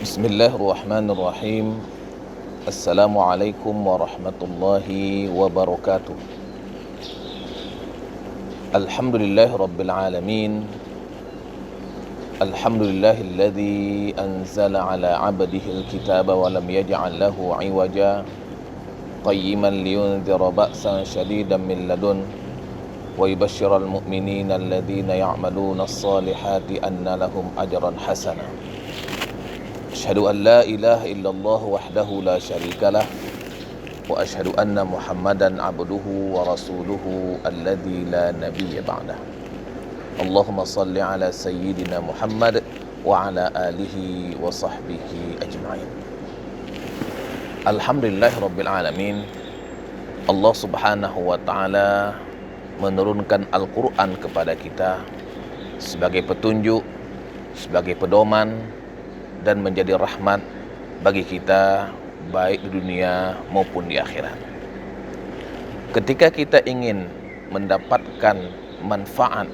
Bismillahirrahmanirrahim. Assalamualaikum warahmatullahi wabarakatuh. Alhamdulillahi rabbil alamin. Alhamdulillahilladzi anzala ala abdihi alkitaba wa lam yaj'al lahu 'iwaja qayyiman liyunzira ba'san shadidan min ladun wa yubashshiral mu'minina alladzina ya'maluna as-salihati anna lahum ajran hasana. Asyhadu an la ilaha illallah wahdahu la syarika lah wa asyhadu anna Muhammadan abduhu wa rasuluhu alladzi la nabiyya ba'dah. Allahumma salli ala sayyidina Muhammad wa ala alihi wa sahbihi ajma'in. Alhamdulillahirabbil alamin. Allah Subhanahu wa taala menurunkan Al-Qur'an kepada kita sebagai petunjuk, sebagai pedoman, dan menjadi rahmat bagi kita baik di dunia maupun di akhirat. Ketika kita ingin mendapatkan manfaat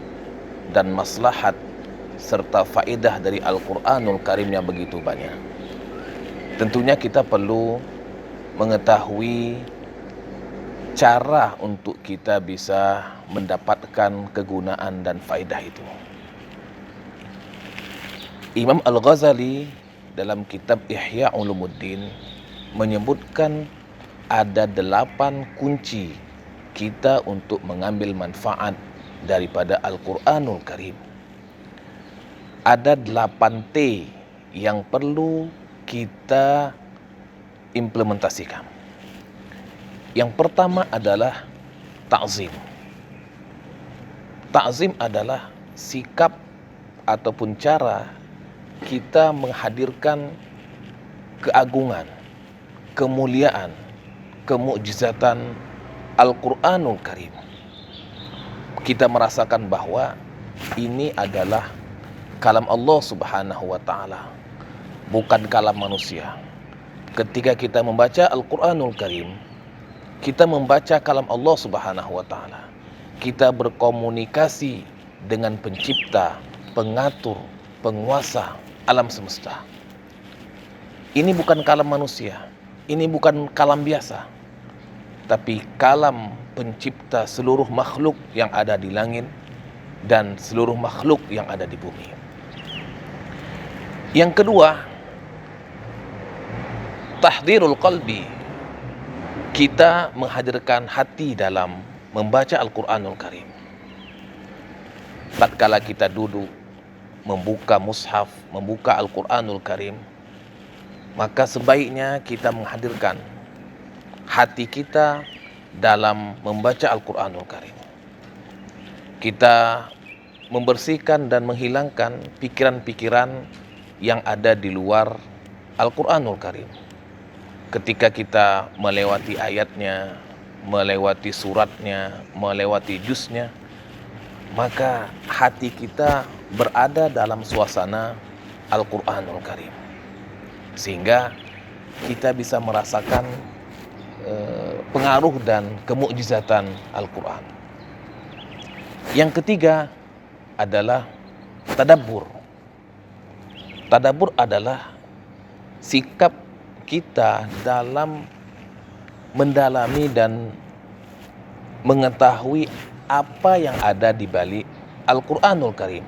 dan maslahat serta faedah dari Al-Qur'anul Karim yang begitu banyak, tentunya kita perlu mengetahui cara untuk kita bisa mendapatkan kegunaan dan faedah itu. Imam Al-Ghazali dalam kitab Ihya Ulumuddin menyebutkan ada 8 kunci kita untuk mengambil manfaat daripada Al-Qur'anul Karim. Ada 8 T yang perlu kita implementasikan. Yang pertama adalah ta'zim. Ta'zim adalah sikap ataupun cara kita menghadirkan keagungan, kemuliaan, kemukjizatan Al-Qur'anul Karim. Kita merasakan bahwa ini adalah kalam Allah Subhanahu wa taala, bukan kalam manusia. Ketika kita membaca Al-Qur'anul Karim, kita membaca kalam Allah Subhanahu wa taala. Kita berkomunikasi dengan pencipta, pengatur, penguasa alam semesta. Ini bukan kalam manusia, ini bukan kalam biasa, tapi kalam pencipta seluruh makhluk yang ada di langit dan seluruh makhluk yang ada di bumi. Yang kedua, tahdhirul qalbi. Kita menghadirkan hati dalam membaca Al-Qur'anul Karim. Tatkala kita duduk membuka mushaf, membuka Al-Qur'anul Karim, maka sebaiknya kita menghadirkan hati kita dalam membaca Al-Qur'anul Karim. Kita membersihkan dan menghilangkan pikiran-pikiran yang ada di luar Al-Qur'anul Karim. Ketika kita melewati ayatnya, melewati suratnya, melewati juznya, maka hati kita berada dalam suasana Al-Qur'anul Karim, sehingga kita bisa merasakan pengaruh dan kemukjizatan Al-Qur'an. Yang ketiga adalah tadabbur. Tadabbur adalah sikap kita dalam mendalami dan mengetahui apa yang ada di balik Al-Qur'anul Karim.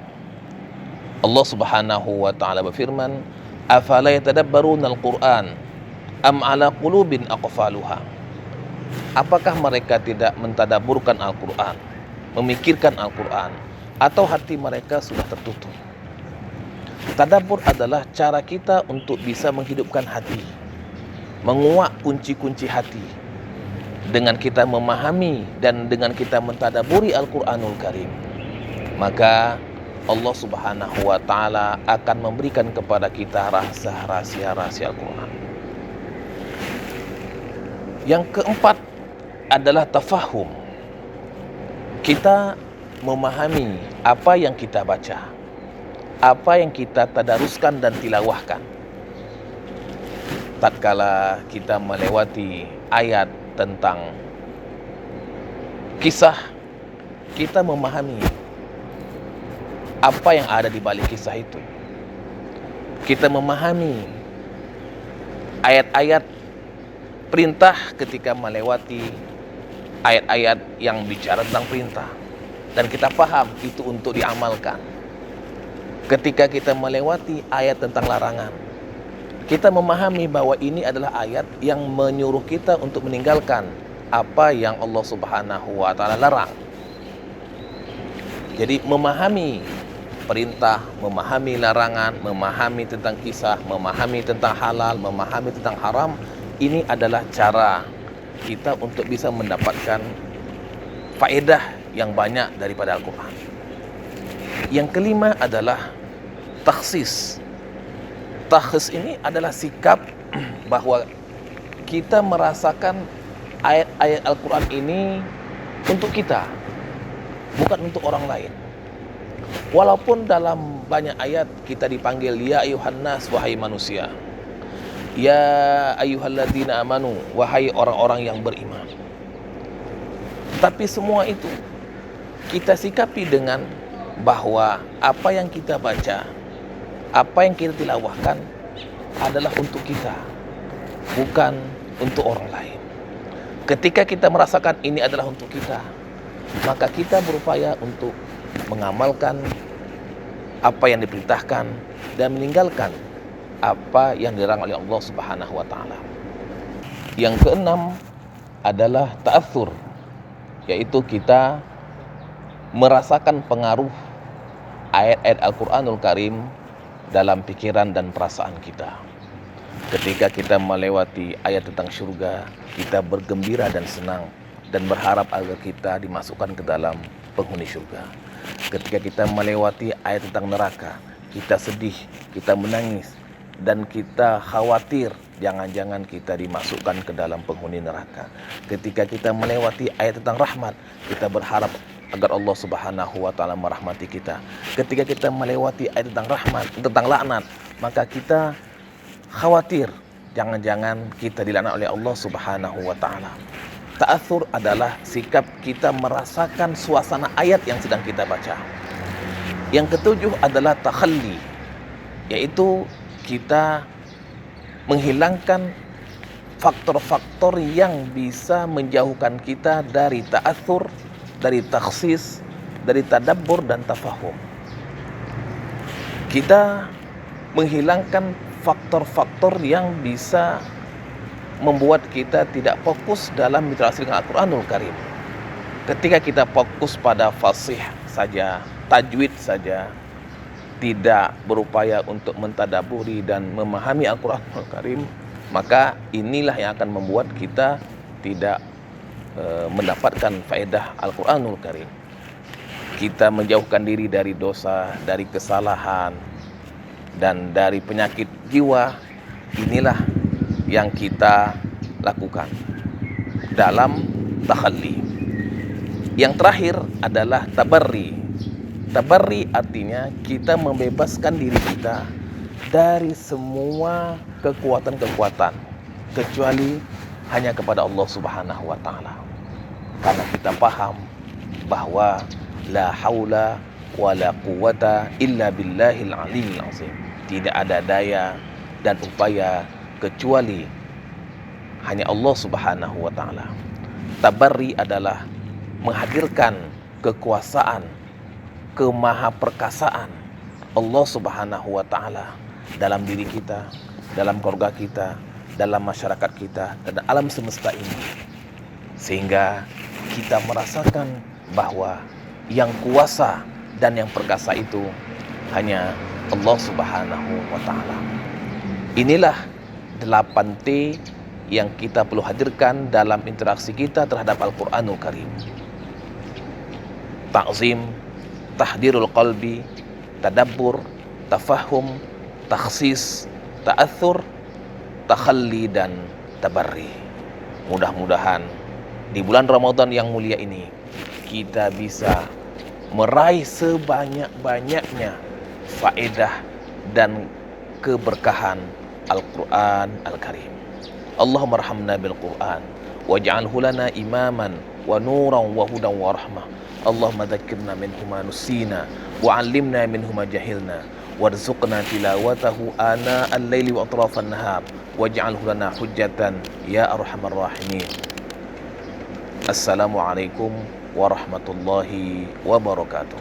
Allah Subhanahu wa taala berfirman, "Afala yatadabbaruna al-Qur'an am 'ala qulubin aqfaluha?" Apakah mereka tidak mentadabburkan Al-Qur'an, memikirkan Al-Qur'an, atau hati mereka sudah tertutup? Tadabbur adalah cara kita untuk bisa menghidupkan hati, menguak kunci-kunci hati. Dengan kita memahami dan dengan kita mentadaburi Al-Qur'anul Karim, maka Allah Subhanahu wa taala akan memberikan kepada kita rahasia-rahasia Al-Qur'an. Yang keempat adalah tafahum. Kita memahami apa yang kita baca, apa yang kita tadaruskan dan tilawahkan. Tatkala kita melewati ayat tentang kisah, kita memahami apa yang ada di balik kisah itu. Kita memahami ayat-ayat perintah ketika melewati ayat-ayat yang bicara tentang perintah, dan kita paham itu untuk diamalkan. Ketika kita melewati ayat tentang larangan, kita memahami bahwa ini adalah ayat yang menyuruh kita untuk meninggalkan apa yang Allah Subhanahu wa Ta'ala larang. Jadi memahami perintah, memahami larangan, memahami tentang kisah, memahami tentang halal, memahami tentang haram, ini adalah cara kita untuk bisa mendapatkan faedah yang banyak daripada Al-Quran. Yang kelima adalah takhsis. Takhsis ini adalah sikap bahwa kita merasakan ayat-ayat Al-Quran ini untuk kita, bukan untuk orang lain. Walaupun dalam banyak ayat kita dipanggil ya ayuhan nas, wahai manusia, ya ayyuhalladzina amanu, wahai orang-orang yang beriman. Tapi semua itu kita sikapi dengan bahwa apa yang kita baca, apa yang kita tilawahkan adalah untuk kita, bukan untuk orang lain. Ketika kita merasakan ini adalah untuk kita, maka kita berupaya untuk mengamalkan apa yang diperintahkan dan meninggalkan apa yang dilarang oleh Allah Subhanahu wa Ta'ala. Yang keenam adalah ta'athur, yaitu kita merasakan pengaruh ayat-ayat Al-Quranul Karim dalam pikiran dan perasaan kita. Ketika kita melewati ayat tentang surga, kita bergembira dan senang dan berharap agar kita dimasukkan ke dalam penghuni surga. Ketika kita melewati ayat tentang neraka, kita sedih, kita menangis, dan kita khawatir jangan-jangan kita dimasukkan ke dalam penghuni neraka. Ketika kita melewati ayat tentang rahmat, kita berharap agar Allah Subhanahu wa Ta'ala merahmati kita. Ketika kita melewati ayat tentang rahmat, tentang laknat, maka kita khawatir jangan-jangan kita dilaknat oleh Allah Subhanahu wa Ta'ala. Ta'athur adalah sikap kita merasakan suasana ayat yang sedang kita baca. Yang ketujuh adalah takhalli, yaitu kita menghilangkan faktor-faktor yang bisa menjauhkan kita dari ta'athur, dari takhsis, dari tadabbur dan tafahum. Kita menghilangkan faktor-faktor yang bisa membuat kita tidak fokus dalam interaksi dengan Al-Quranul Karim. Ketika kita fokus pada fasih saja, tajwid saja, tidak berupaya untuk mentadaburi dan memahami Al-Quranul Karim, maka inilah yang akan membuat kita tidak mendapatkan faedah Al-Quranul Karim. Kita menjauhkan diri dari dosa, dari kesalahan, dan dari penyakit jiwa. Inilah yang kita lakukan dalam takhalli. Yang terakhir adalah tabarri. Tabarri artinya kita membebaskan diri kita dari semua kekuatan-kekuatan kecuali hanya kepada Allah Subhanahu wa Ta'ala. Karena kita paham bahwa la haula wa la quwata illa billahil aliyyil azim. Tidak ada daya dan upaya kecuali hanya Allah Subhanahu wa Ta'ala. Tabarri adalah menghadirkan kekuasaan, kemahaperkasaan Allah Subhanahu wa Ta'ala dalam diri kita, dalam keluarga kita, dalam masyarakat kita, dan alam semesta ini. Sehingga kita merasakan bahwa yang kuasa dan yang perkasa itu hanya Allah Subhanahu wa Ta'ala. Inilah 8T yang kita perlu hadirkan dalam interaksi kita terhadap Al-Quranul Karim. Ta'zim, tahdirul qalbi, tadabbur, tafahum, takhsis, ta'athur, takhalli, dan tabarri. Mudah-mudahan di bulan Ramadan yang mulia ini kita bisa meraih sebanyak-banyaknya faedah dan keberkahan Al-Quran Al-Karim. Allahumma arhamna bil Quran waj'alhu lana imaman wa nuran wa hudan wa rahmah. Allahumma dzakkirna minhu ma nusina wa 'allimna minhu ma jahilna warzuqna tilawatahu ana al-laili wa atrafan nahar waj'alhu lana hujjatan ya arhamar rahimin. Assalamualaikum warahmatullahi wabarakatuh.